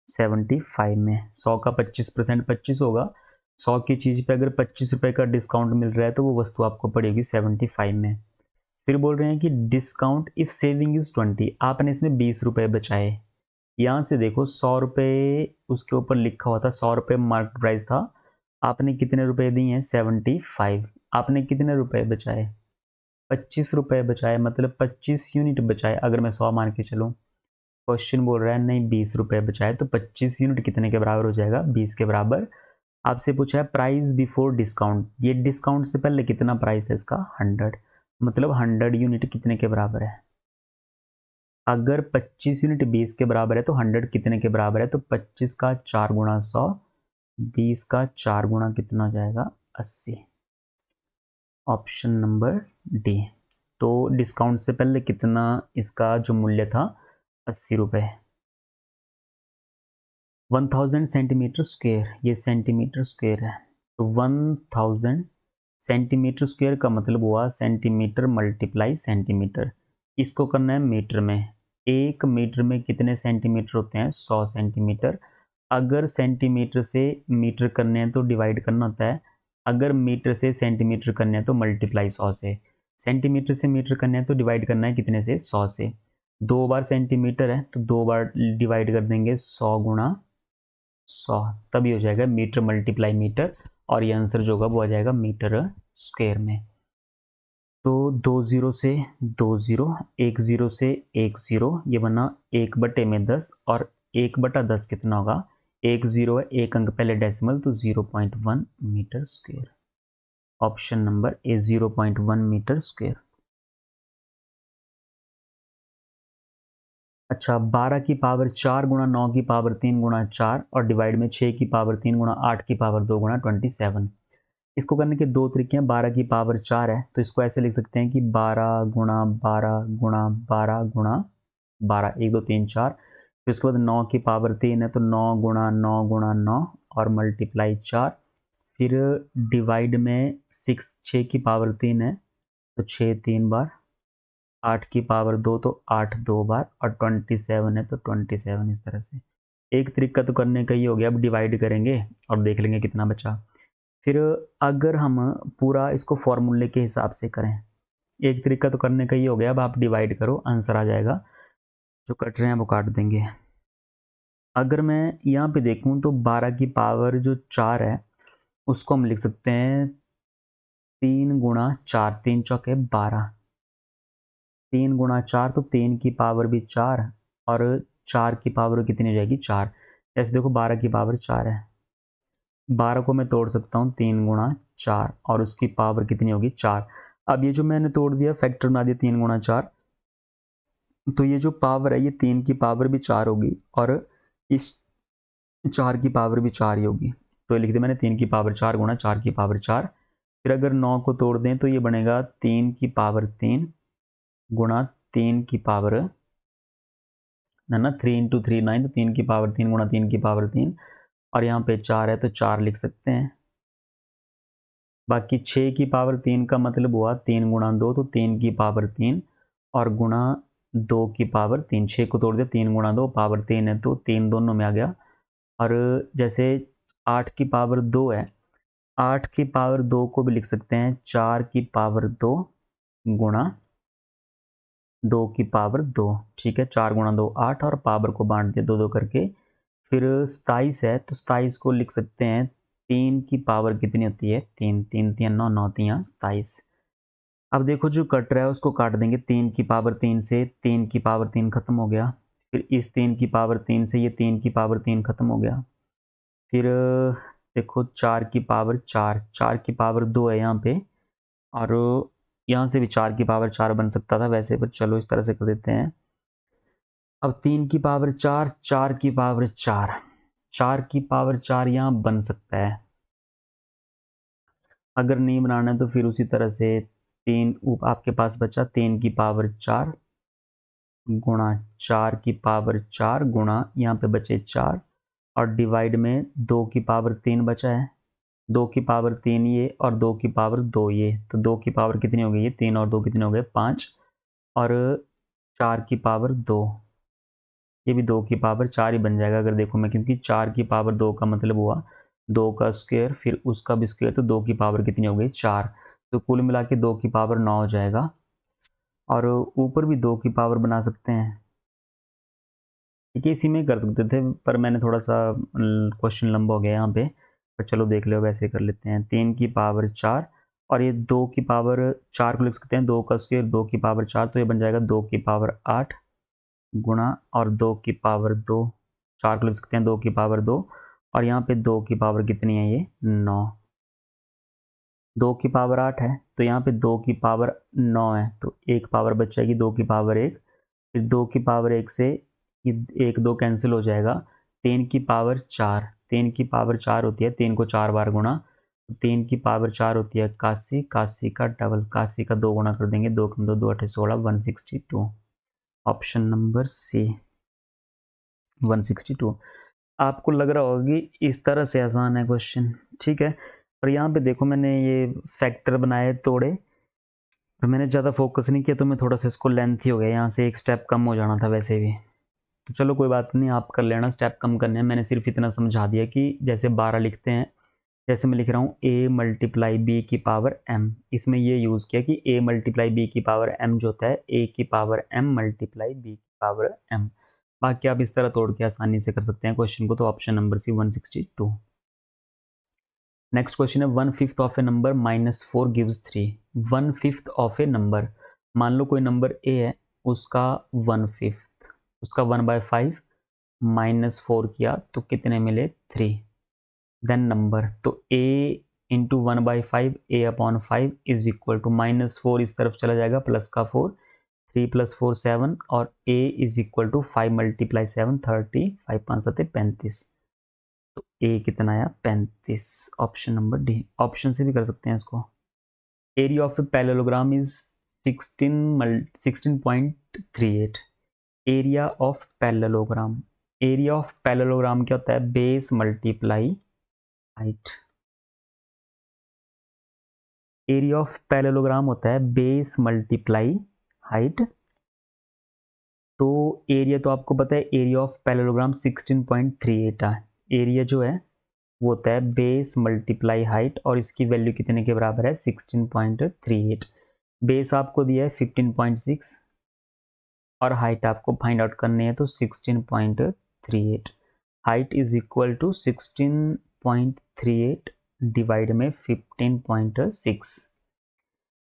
75 में। 100 का 25% 25 होगा, 100 की चीज़ पे अगर 25 रुपये का डिस्काउंट मिल रहा है तो वो वस्तु आपको पड़ी होगी 75 में। फिर बोल रहे हैं कि डिस्काउंट इफ सेविंग इज 20, आपने इसमें 20 रुपये बचाए। यहाँ से देखो 100 रुपये उसके ऊपर लिखा हुआ था, 100 रुपये मार्केट प्राइस था, आपने कितने रुपए दिए हैं, 75, आपने कितने रुपए बचाए, 25 रुपये बचाए, मतलब 25 यूनिट बचाए, अगर मैं 100 मान के चलूँ, क्वेश्चन बोल रहा है नहीं 20 रुपये बचाए तो 25 यूनिट कितने के बराबर हो जाएगा, 20 के बराबर। आपसे पूछा है प्राइस बिफोर डिस्काउंट, ये डिस्काउंट से पहले कितना प्राइस है इसका 100, मतलब 100 यूनिट कितने के बराबर है। अगर 25 यूनिट 20 के बराबर है तो 100 कितने के बराबर है, तो 25 का 4 गुणा 100, 20 का 4 गुणा कितना हो जाएगा 80। Option number D. तो डिस्काउंट से पहले कितना इसका जो मूल्य था 80 रुपये। 1000 सेंटीमीटर स्क्वायर, ये सेंटीमीटर स्क्वायर है, तो 1000 सेंटीमीटर स्क्वायर का मतलब हुआ सेंटीमीटर मल्टीप्लाई सेंटीमीटर। इसको करना है मीटर में। 1 मीटर में कितने सेंटीमीटर होते हैं, 100 सेंटीमीटर। अगर सेंटीमीटर से मीटर करने हैं तो डिवाइड करना होता है, अगर मीटर से सेंटीमीटर करने हैं तो मल्टीप्लाई 100 से। सेंटीमीटर से मीटर करने हैं तो डिवाइड करना है कितने से, 100 से। 2 बार सेंटीमीटर है तो 2 बार डिवाइड कर देंगे 100 गुणा 100, तभी हो जाएगा मीटर मल्टीप्लाई मीटर, और ये आंसर जो होगा वो आ जाएगा मीटर स्क्वायर में। तो 2 0 से 2 0, 1 0 से 1 0, ये बना 1/10, और 1/10 कितना होगा, 1 0 है, 1 अंक पहले डेसिमल, तो 0.1 meter square. Option number A 0.1 meter square. अच्छा, 12 की पावर 4 गुणा 9 की पावर 3 गुणा 4 और डिवाइड में 6 की पावर 3 गुणा 8 की पावर 2 गुणा 27। इसको करने के दो तरीके हैं। 12 की पावर 4 है तो इसको ऐसे लिख सकते हैं कि 12 गुणा 12 गुणा 12 गुणा 12, 1 2 3 4। फिर उसके बाद 9 की पावर 3 है तो 9 गुणा 9 गुणा 9 और मल्टीप्लाई 4। फिर डिवाइड में 6 की पावर 3 है तो 6 3 बार, 8 की पावर 2 तो 8 2 बार, और 27 है तो 27। इस तरह से एक तरीका तो करने का ही हो गया। अब डिवाइड करेंगे और देख लेंगे कितना बचा। फिर अगर हम पूरा इसको फॉर्मूले के हिसाब से करें, एक तरीका तो करने का ही हो गया। अब आप डिवाइड करो, आंसर आ जाएगा। जो कट रहे हैं वो काट देंगे। अगर मैं यहाँ पे देखूँ तो 12 की पावर जो 4 है उसको हम लिख सकते हैं 3 गुणा 4, 3 चौके 12, 3 गुणा 4 तो 3 की पावर भी 4, और 4 की पावर कितनी हो जाएगी 4। जैसे देखो 12 की पावर 4 है, 12 को मैं तोड़ सकता हूँ 3 गुणा 4 और उसकी पावर कितनी होगी 4। अब ये जो मैंने तोड़ दिया, फैक्टर बना दिया 3 गुणा 4, तो ये जो पावर है ये 3 की पावर भी 4 होगी और इस 4 की पावर भी 4 ही होगी। तो ये लिख दिया मैंने 3 की पावर 4 गुणा 4 की पावर 4। फिर अगर 9 को तोड़ दें तो ये बनेगा 3 की पावर 3 गुणा 3 की पावर ना 3 इंटू 3 9, तो 3 की पावर 3 गुणा 3 की पावर 3, और यहाँ पे 4 है तो 4 लिख सकते हैं। बाकी 6 की पावर 3 का मतलब हुआ 3 गुणा 2 तो 3 की पावर 3 और गुणा 2 की पावर 3। 6 को तोड़ दिया, 3 गुणा 2 पावर 3 है तो 3 दोनों में आ गया। और जैसे 8 की पावर 2 है, 8 की पावर 2 को भी लिख सकते हैं 4 की पावर 2 गुणा 2 की पावर 2। ठीक है, 4 गुणा 2 8, और पावर को बांट दिया 2 2 करके। फिर 27 है तो 27 को लिख सकते हैं 3 की पावर कितनी होती है 3, 3 3 9 9 3 27। अब देखो जो कट रहा है उसको काट देंगे 3 की पावर 3 से, 3 की पावर 3 खत्म हो गया। फिर इस 3 की पावर 3 से ये 3 की पावर 3 खत्म हो गया। फिर देखो 4 की पावर 4, 4 की पावर 2 है यहाँ पे, और यहाँ से भी 4 की पावर 4 बन सकता था वैसे, पर चलो इस तरह से कर देते हैं। अब 3 की पावर 4, 4 की पावर 4, 4 की पावर 4 यहाँ बन सकता है। अगर नहीं बनाना है तो फिर उसी तरह से 3 आपके पास बचा 3 की पावर 4 गुणा 4 की पावर 4 गुणा यहाँ पे बचे 4, और डिवाइड में 2 की पावर 3 बचा है, 2 की पावर 3 ये और 2 की पावर 2 ये, तो 2 की पावर कितनी हो गई ये 3 और 2 कितने हो गए 5, और 4 की पावर 2, ये भी 2 की पावर 4 ही बन जाएगा अगर देखो मैं, क्योंकि 4 की पावर 2 का मतलब हुआ 2 का स्क्वायर फिर उसका भी स्क्वायर, तो 2 की पावर कितनी हो गई 4, तो कुल मिला के 2 की पावर 9 हो जाएगा। और ऊपर भी 2 की पावर बना सकते हैं, ठीक है, इसी में कर सकते थे पर मैंने थोड़ा सा क्वेश्चन लंबा हो गया यहाँ पे, पर चलो देख लो वैसे कर लेते हैं। 3 की पावर 4 और ये 2 की पावर 4 को लिख सकते हैं 2 का स्क्वायर 2 की पावर 4, तो ये बन जाएगा 2 की पावर 8 गुणा और 2 की पावर 2, 4 को लिख सकते हैं 2 की पावर 2, और यहाँ पे 2 की पावर कितनी है, ये 9। 2 की पावर 8 है तो यहाँ पे 2 की पावर 9 है, तो एक पावर बच जाएगी 2 की पावर 1, फिर 2 की पावर 1 से ये 1 2 कैंसिल हो जाएगा, 3 की पावर 4, 3 की पावर 4 होती है, 3 को 4 बार गुणा, 3 की पावर 4 होती है 81, 81 का डबल, 81 का 2 गुणा कर देंगे, 2 कम 2 2 8 16, 162। Option number C 162। आपको लग रहा होगा कि इस तरह से आसान है क्वेश्चन, ठीक है। और यहाँ पे देखो मैंने ये फैक्टर बनाए तोड़े, पर मैंने ज़्यादा फोकस नहीं किया तो मैं थोड़ा सा इसको लेंथी हो गया, यहाँ से एक स्टेप कम हो जाना था वैसे भी। तो चलो कोई बात नहीं, आप कर लेना, स्टेप कम करने हैं। मैंने सिर्फ इतना समझा दिया कि जैसे 12 लिखते हैं, जैसे मैं लिख रहा हूँ a मल्टीप्लाई बी की पावर m, इसमें ये यूज़ किया कि a मल्टीप्लाई बी की पावर m जो होता है a की पावर m मल्टीप्लाई b की पावर m। बाकी आप इस तरह तोड़ के आसानी से कर सकते हैं क्वेश्चन को। तो option number C 162। Next question है 1/5 of a number -4 gives 3। 1/5 of a number, मान लो कोई नंबर a है, उसका 1/5, उसका 1/5 -4 किया तो कितने मिले 3। देन नंबर, तो a into 1/5 a upon 5 is equal to -4 इस तरफ चला जाएगा, प्लस का 4, 3 + 4 7, और a इज इक्वल टू 5 × 7 30, 5 5 7 35, तो a कितना आया 35। Option number D. ऑप्शन से भी कर सकते हैं इसको। Area of a parallelogram is 16.38। Area of parallelogram, area of parallelogram क्या होता है, base multiply height. Area of parallelogram होता है बेस मल्टीप्लाई हाइट। तो एरिया तो आपको पता है, एरिया ऑफ पैरेललोग्राम 16.38 है। एरिया जो है वो होता है बेस मल्टीप्लाई हाइट, और इसकी वैल्यू कितने के बराबर है 16.38। बेस आपको दिया है 15.6 और हाइट आपको फाइंड आउट करनी है, तो 16.38। Height is equal to 16.38 divide में 15.6।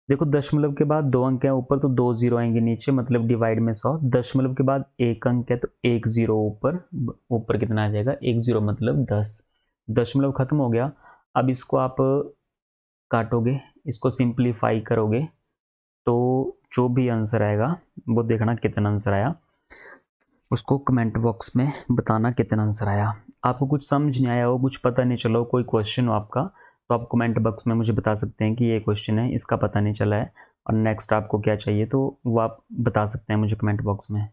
देखो दशमलव के बाद 2 अंक है ऊपर, तो 2 जीरो आएंगे नीचे, मतलब डिवाइड में 100। दशमलव के बाद 1 अंक है तो 1 जीरो ऊपर, ऊपर कितना आ जाएगा 1 जीरो, मतलब 10। दशमलव खत्म हो गया। अब इसको आप काटोगे, इसको सिंप्लीफाई करोगे, तो जो भी आंसर आएगा वो देखना कितना आंसर आया, उसको कमेंट बॉक्स में बताना कितना आंसर आया। आपको कुछ समझ नहीं आया हो, कुछ पता नहीं चला हो, कोई क्वेश्चन हो आपका, तो आप कमेंट बॉक्स में मुझे बता सकते हैं कि ये क्वेश्चन है, इसका पता नहीं चला है और नेक्स्ट आपको क्या चाहिए, तो वो आप बता सकते हैं मुझे कमेंट बॉक्स में।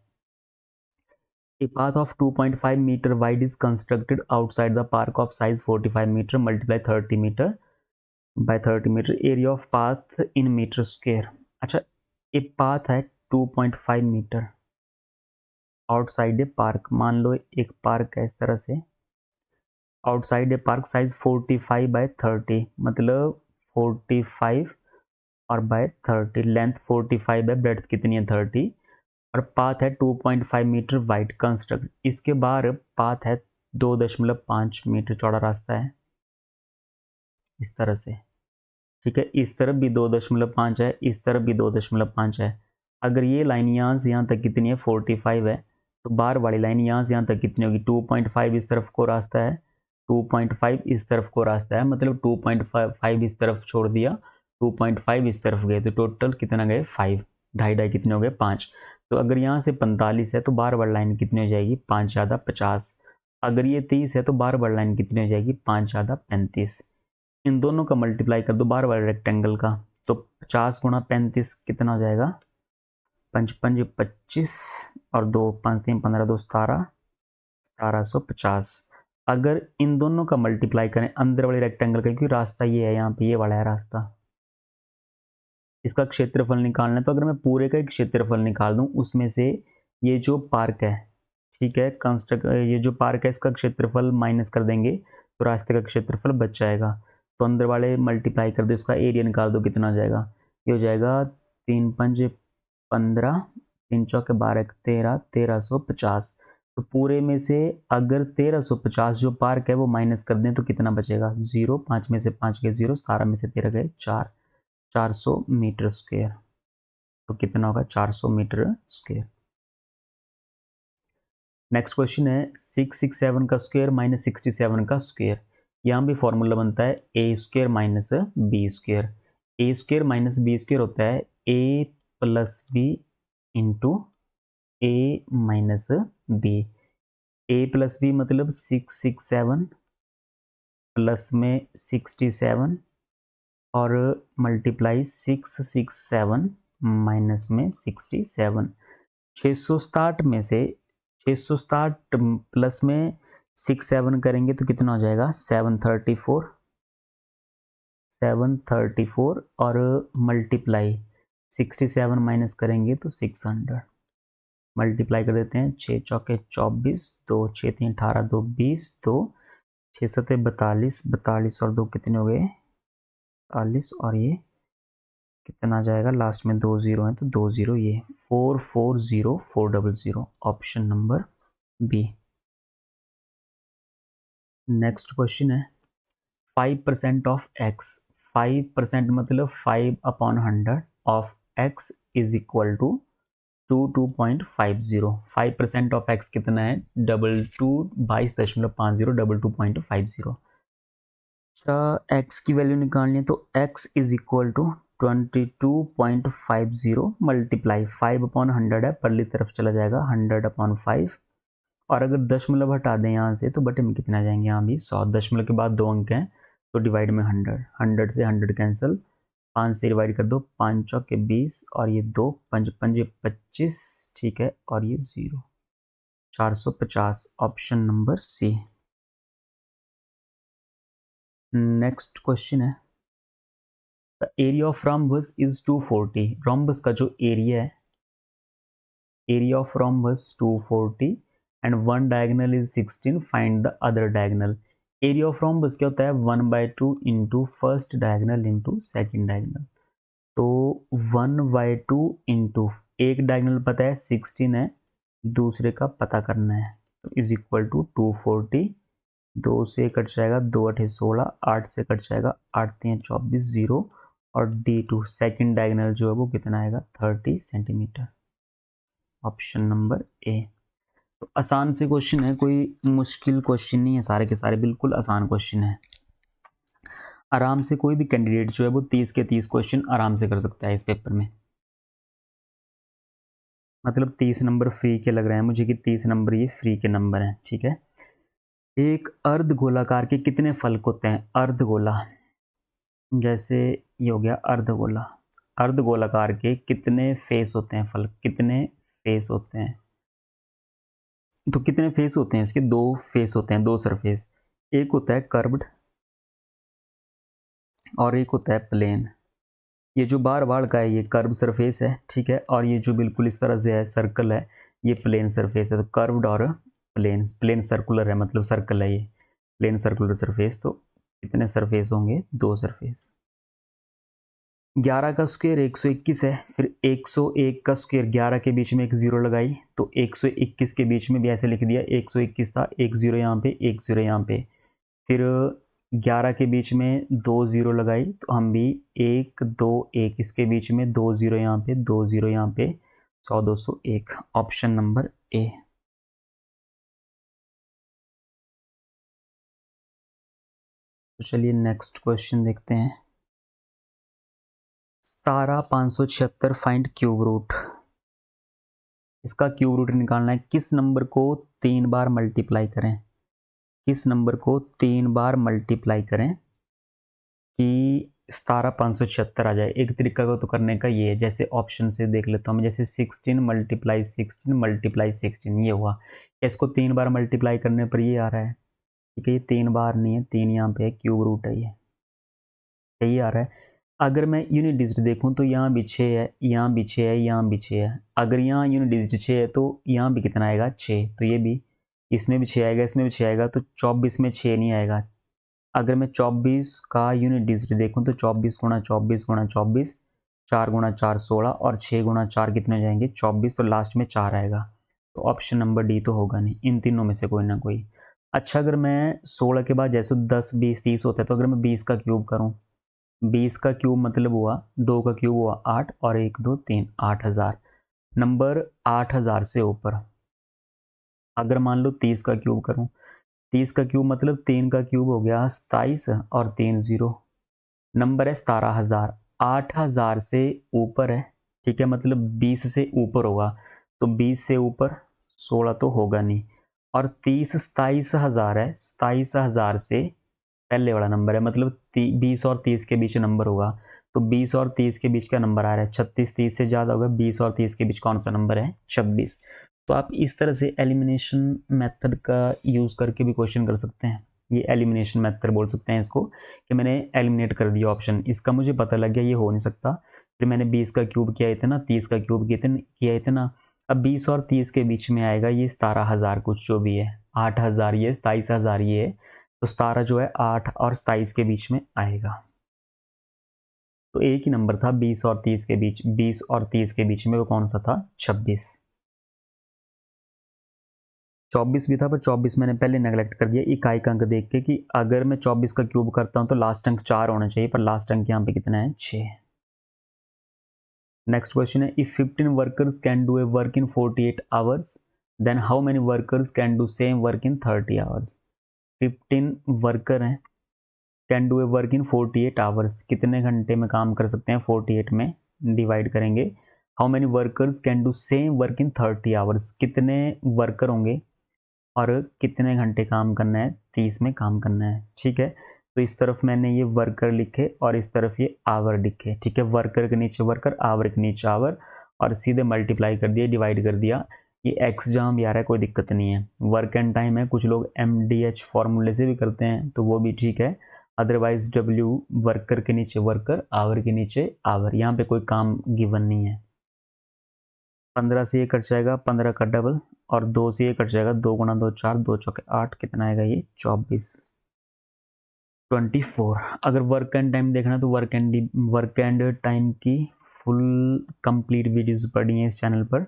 A path of 2.5 meter wide is constructed outside the park of size 45 meter multiply 30 meter by 30 meter. Area of path in meter square। अच्छा, एक पाथ है 2.5 मीटर आउटसाइड ए पार्क, मान लो एक पार्क है इस तरह से, आउटसाइड ए पार्क साइज 45/30, मतलब 45 और बाय 30, लेंथ 45 है, ब्रेड्थ कितनी है 30, और पाथ है 2.5 मीटर वाइड कंस्ट्रक्ट। इसके बाहर पाथ है 2.5 मीटर चौड़ा रास्ता है इस तरह से, ठीक है। इस तरफ भी 2.5 है, इस तरफ भी 2.5 है। अगर ये लाइन यहाँ से यहाँ तक कितनी है 45 है, तो बाहर वाली लाइन यहाँ से यहाँ तक कितनी होगी 2.5 इस तरफ को रास्ता है, 2.5 इस तरफ को रास्ता है, मतलब 2.5 इस तरफ छोड़ दिया, 2.5 इस तरफ गए, तो टोटल कितना गए 5, ढाई ढाई कितने हो गए 5। तो अगर यहाँ से 45 है तो बाहर वाली लाइन कितनी हो जाएगी 5 ज़्यादा 50। अगर ये 30 है तो बाहर वाली लाइन कितनी हो जाएगी 5 ज़्यादा 35। इन दोनों का मल्टीप्लाई कर दो बाहर वाले रेक्टेंगल का, तो 50 × 35 कितना हो जाएगा 5 5 25 और 2 5 3 15 2 17, 1750। अगर इन दोनों का मल्टीप्लाई करें अंदर वाले रेक्टेंगल का, क्योंकि रास्ता ये है, यहाँ पे ये वाला है रास्ता, इसका क्षेत्रफल निकालना है, तो अगर मैं पूरे का एक क्षेत्रफल निकाल दूं उसमें से ये जो पार्क है, ठीक है, कंस्ट्रक्ट ये जो पार्क है इसका क्षेत्रफल माइनस कर देंगे तो रास्ते का क्षेत्रफल बच जाएगा। तो अंदर वाले मल्टीप्लाई कर दो, इसका एरिया निकाल दो कितना हो जाएगा, ये हो जाएगा 3 5 15, 3 चौके 12 13, 1350। तो पूरे में से अगर 1350 जो पार्क है वो माइनस कर दें तो कितना बचेगा 0, 5 में से 5 गए 0, 17 में से 13 गए 4, 400 मीटर स्क्वायर। तो कितना होगा 400 मीटर स्क्वायर। नेक्स्ट क्वेश्चन है 667 का स्क्वायर माइनस 67 का स्क्वायर। यहाँ भी फॉर्मूला बनता है ए स्क्वायर माइनस बी स्क्वायर। ए स्क्वायर माइनस बी स्क्वायर होता है ए प्लस बी इंटू ए माइनस बी। ए प्लस बी मतलब 667 प्लस में 67 और मल्टीप्लाई 667 माइनस में 67। 667 में से 667 प्लस में 67 करेंगे तो कितना हो जाएगा 734 और मल्टीप्लाई 67 माइनस करेंगे तो 600। मल्टीप्लाई कर देते हैं 6 चौके 24, 2 6 3 18, 2 20, 2 6 7 42, 42 और 2 कितने हो गए 40 और ये कितना आ जाएगा लास्ट में 2 जीरो है तो 2 जीरो ये 440400 option number B. Next question है 5% ऑफ एक्स। 5% मतलब 5/100 of X is equal to 22.50। 5% of X कितना है 22.50। अच्छा एक्स की वैल्यू निकालनी है तो X is equal to 22.50 multiply 5/100 है, परली तरफ चला जाएगा 100/5 और अगर दशमलव हटा दें यहाँ से तो बटे में कितना आ जाएंगे यहाँ भी 100। दशमलव के बाद 2 अंक हैं तो डिवाइड में 100, 100 से 100 कैंसिल, 5 से डिवाइड कर दो, 5 चौके 20 और ये 2 5 पंजे 25, ठीक है और ये 0 450 option number C. Next question है the area of rhombus is 240। रॉम्बस का जो एरिया है, area of rhombus 240 and one diagonal is 16, find the other diagonal. Area of rhombus क्या होता है 1/2 into first diagonal into second diagonal. तो 1/2 इंटू एक डायगोनल पता है 16 है, दूसरे का पता करना है तो इज इक्वल टू 240। 2 से कट जाएगा 2 8 16, 8 से कट जाएगा 8 3 24, 0 और D2 सेकेंड डायगोनल जो है वो कितना आएगा 30 सेंटीमीटर ऑप्शन नंबर ए। तो आसान से क्वेश्चन है, कोई मुश्किल क्वेश्चन नहीं है, सारे के सारे बिल्कुल आसान क्वेश्चन है। आराम से कोई भी कैंडिडेट जो है वो 30 के 30 क्वेश्चन आराम से कर सकता है इस पेपर में। मतलब 30 नंबर फ्री के लग रहे हैं मुझे कि 30 नंबर ये फ्री के नंबर हैं, ठीक है। एक अर्ध गोलाकार के कितने फलक होते हैं। अर्ध गोला जैसे ये हो गया अर्धगोला, अर्ध गोलाकार के कितने फेस होते हैं फलक, कितने फेस होते हैं। तो कितने फेस होते हैं इसके 2 फेस होते हैं, 2 सरफेस। एक होता है कर्व्ड और एक होता है प्लेन। ये जो बार बार का है ये कर्व सरफेस है, ठीक है, और ये जो बिल्कुल इस तरह से है सर्कल है ये प्लेन सरफेस है। तो कर्व्ड और प्लेन, प्लेन सर्कुलर है मतलब सर्कल है ये, प्लेन सर्कुलर सरफेस। तो कितने सरफेस होंगे 2 सरफेस। 11 का स्क्वायर 121 है, फिर 101 का स्क्वायर 11 के बीच में एक 0 लगाई तो 121 के बीच में भी ऐसे लिख दिया, 121 था, 1 0 यहाँ पे, 1 0 यहाँ पे, फिर 11 के बीच में 2 0 लगाई तो हम भी 1 2 1 इसके बीच में 2 0 यहाँ पे, 2 0 यहाँ पे, 100 201 ऑप्शन नंबर ए। तो चलिए नेक्स्ट क्वेश्चन देखते हैं। 17576 फाइंड क्यूब रूट। इसका क्यूब रूट निकालना है। किस नंबर को 3 बार मल्टीप्लाई करें, किस नंबर को 3 बार मल्टीप्लाई करें कि 17576 आ जाए। एक तरीका को तो करने का ये है, जैसे ऑप्शन से देख लेता हूँ मैं, जैसे 16 × 16 × 16 ये हुआ, इसको 3 बार मल्टीप्लाई करने पर ये आ रहा है, ठीक है। ये 3 बार नहीं है, 3 यहाँ पे है, क्यूब रूट है ये, यही आ रहा है। अगर मैं यूनिट डिजिट देखूं तो यहाँ भी 6 है, यहाँ भी 6 है, यहाँ भी 6 है। अगर यहाँ यूनिट डिजिट 6 है तो यहाँ भी कितना आएगा 6, तो ये भी, इसमें भी 6 आएगा, इसमें भी 6 आएगा, तो 24 में 6 नहीं आएगा। अगर मैं 24 का यूनिट डिजिट देखूं तो 24 × 24 × 24, 4 × 4 16 और 6 × 4 कितने हो जाएंगे 24, तो लास्ट में 4 आएगा। तो ऑप्शन नंबर डी तो होगा नहीं, इन तीनों में से कोई ना कोई। अच्छा अगर मैं 16 के बाद जैसे 10 20 30 होता है तो अगर मैं 20 का क्यूब करूँ, 20 का क्यूब मतलब हुआ 2 का क्यूब हुआ 8 और 1 2 3 8000। नंबर 8000 से ऊपर अगर मान लो 30 का क्यूब करूँ, 30 का क्यूब मतलब 3 का क्यूब हो गया 27 और 3 0, नंबर है 17,000। 8,000 से ऊपर है, ठीक है, मतलब 20 से ऊपर होगा, तो 20 से ऊपर 16 तो होगा नहीं, और 30 27,000 है, 27,000 से पहले वाला नंबर है, मतलब 20 और 30 के बीच नंबर होगा, तो 20 और 30 के बीच का नंबर आ रहा है 36, 30 से ज़्यादा होगा, 20 और 30 के बीच कौन सा नंबर है 26। तो आप इस तरह से एलिमिनेशन मेथड का यूज़ करके भी क्वेश्चन कर सकते हैं, ये एलिमिनेशन मेथड बोल सकते हैं इसको, कि मैंने एलिमिनेट कर दिया ऑप्शन, इसका मुझे पता लग गया ये हो नहीं सकता, फिर मैंने 20 का क्यूब किया इतना, 30 का क्यूब किया इतना, अब 20 और 30 के बीच में आएगा ये 17,000 कुछ जो भी है, 8,000 ये, 27,000 ये, तो 17 जो है 8 और 27 के बीच में आएगा। तो एक ही नंबर था 20 और 30 के बीच, 20 और 30 के बीच में, वो कौन सा था 26। 24 भी था, पर 24 मैंने पहले नेगलेक्ट कर दिया इकाई का अंक देख के, कि अगर मैं 24 का क्यूब करता हूं तो लास्ट अंक 4 होना चाहिए, पर लास्ट अंक यहाँ पे कितना है 6। नेक्स्ट क्वेश्चन है, if 15 workers can do a work in 48 hours then how many workers can do same work in 30 hours. 15 worker हैं, can do a work in 48 hours, कितने घंटे में काम कर सकते हैं 48 में, डिवाइड करेंगे how many workers can do same work in 30 hours, कितने वर्कर होंगे और कितने घंटे काम करना है 30 में काम करना है, ठीक है। तो इस तरफ मैंने ये वर्कर लिखे और इस तरफ ये आवर लिखे, ठीक है, वर्कर के नीचे वर्कर, आवर के नीचे आवर, और सीधे मल्टीप्लाई कर दिया, डिवाइड कर दिया। ये एक्स जहाँ भी आ रहा है कोई दिक्कत नहीं है, वर्क एंड टाइम है, कुछ लोग MDH फॉर्मूले से भी करते हैं तो वो भी ठीक है, अदरवाइज W वर्कर के नीचे वर्कर, आवर के नीचे आवर, यहाँ पे कोई काम गिवन नहीं है। 15 से ये कट जाएगा, 15 का डबल, और 2 से ये कट जाएगा, 2 गुना 2 4, 2 चौके 8, कितना आएगा ये 24, 24। अगर वर्क एंड टाइम देखना तो वर्क एंड टाइम की फुल कंप्लीट वीडियोस पड़ी हैं इस चैनल पर,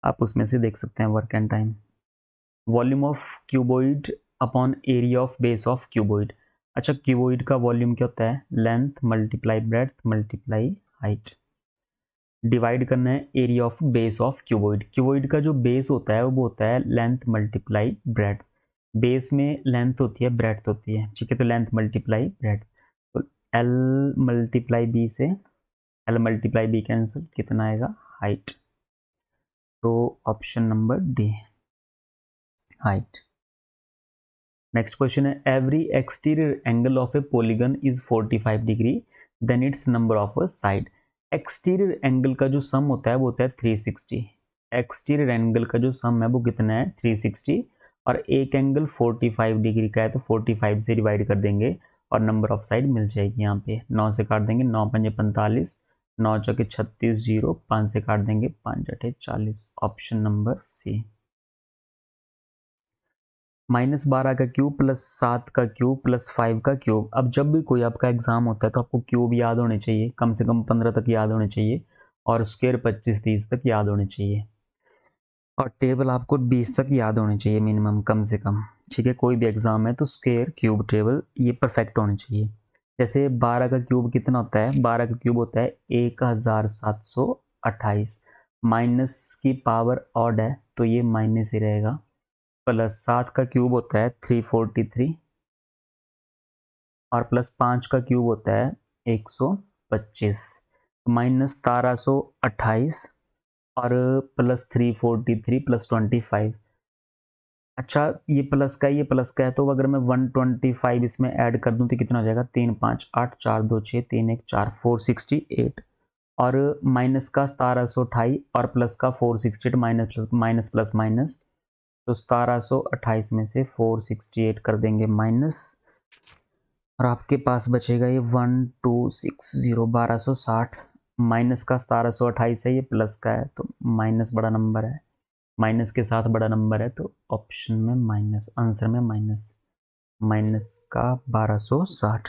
आप उसमें से देख सकते हैं work and time. Volume of cuboid upon area of base of cuboid. अच्छा, क्यूबॉइड का वॉल्यूम क्या होता है, length multiply breadth multiply height, divide करना है area of base of cuboid. Cuboid का जो बेस होता है वो होता है लेंथ मल्टीप्लाई ब्रेड्थ, बेस में लेंथ होती है ब्रेड्थ होती है, ठीक है, तो लेंथ मल्टीप्लाई ब्रेड्थ, तो L मल्टीप्लाई बी से L मल्टीप्लाई बी कैंसिल, कितना आएगा हाइट, तो option number D height. Next question है, every exterior angle of a polygon is 45 degree then its number of a side. Exterior angle का जो सम होता है वो होता है 360, एक्सटीरियर एंगल का जो सम है वो कितना है 360, और एक एंगल 45 डिग्री का है तो 45 से डिवाइड कर देंगे और नंबर ऑफ साइड मिल जाएगी, यहाँ पे 9 से काट देंगे, 9 पंजे 45, 9 चौके 36, 0 5 से काट देंगे, 5 8 40, ऑप्शन नंबर सी। -12 का क्यूब प्लस 7 का क्यूब प्लस 5 का क्यूब। अब जब भी कोई आपका एग्जाम होता है तो आपको क्यूब याद होने चाहिए, कम से कम 15 तक याद होने चाहिए, और स्क्वायर 25-30 तक याद होने चाहिए, और टेबल आपको 20 तक याद होने चाहिए मिनिमम, कम से कम, ठीक है। कोई भी एग्जाम है तो स्क्वायर क्यूब टेबल ये परफेक्ट होने चाहिए। जैसे 12 का क्यूब कितना होता है, 12 का क्यूब होता है 1728, माइनस की पावर ऑड है तो ये माइनस ही रहेगा, प्लस 7 का क्यूब होता है 343, और प्लस 5 का क्यूब होता है 125, माइनस 1728 और प्लस 343 प्लस 25। अच्छा, ये प्लस का है तो अगर मैं 125 इसमें ऐड कर दूं तो कितना हो जाएगा, 3 5 8 4 2 6 3 1 4 468, और माइनस का 1728 और प्लस का 468, माइनस प्लस माइनस, तो 1728 में से 468 कर देंगे माइनस, और आपके पास बचेगा ये 1260, 1260, माइनस का 1728 है, ये प्लस का है तो माइनस बड़ा नंबर है, माइनस के साथ बड़ा नंबर है तो ऑप्शन में माइनस, आंसर में माइनस, माइनस का 1260।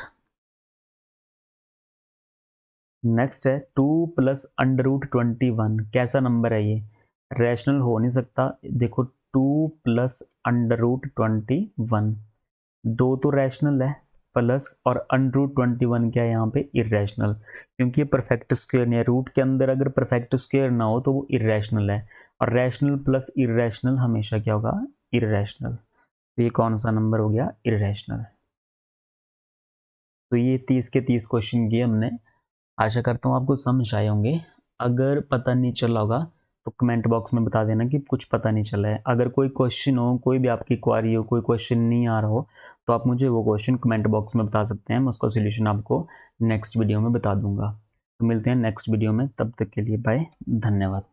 नेक्स्ट है 2 प्लस √21, कैसा नंबर है ये, रैशनल हो नहीं सकता, देखो 2 प्लस √21, 2 तो रैशनल है, प्लस और √21 क्या है यहाँ पे इरेशनल, क्योंकि ये परफेक्ट स्क्वायर नहीं है, रूट के अंदर अगर परफेक्ट स्क्वायर ना हो तो वो इरेशनल है, और रैशनल प्लस इरेशनल हमेशा क्या होगा इररेशनल। तो ये कौन सा नंबर हो गया? इररेशनल। तो ये 30 के 30 क्वेश्चन किए हमने। आशा करता हूँ आपको समझ आए होंगे। अगर पता नहीं चला होगा तो कमेंट बॉक्स में बता देना कि कुछ पता नहीं चला है। अगर कोई क्वेश्चन हो, कोई भी आपकी क्वारी हो, कोई क्वेश्चन नहीं आ रहा हो, तो आप मुझे वो क्वेश्चन कमेंट बॉक्स में बता सकते हैं। मैं उसका सोल्यूशन आपको नेक्स्ट वीडियो में बता दूंगा। तो मिलते हैं नेक्स्ट वीडियो में, तब तक के लिए बाय, धन्यवाद।